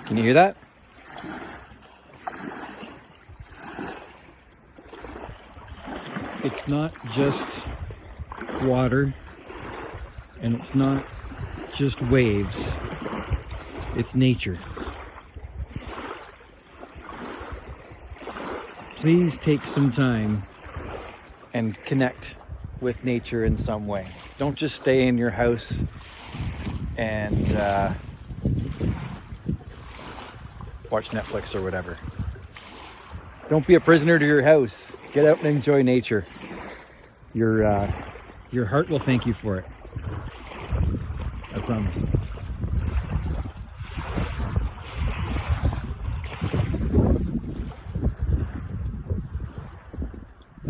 Can you hear that? It's not just water, and it's not just waves. It's nature. Please take some time and connect with nature in some way. Don't just stay in your house and watch Netflix or whatever. Don't be a prisoner to your house. Get out and enjoy nature. Your heart will thank you for it. I promise.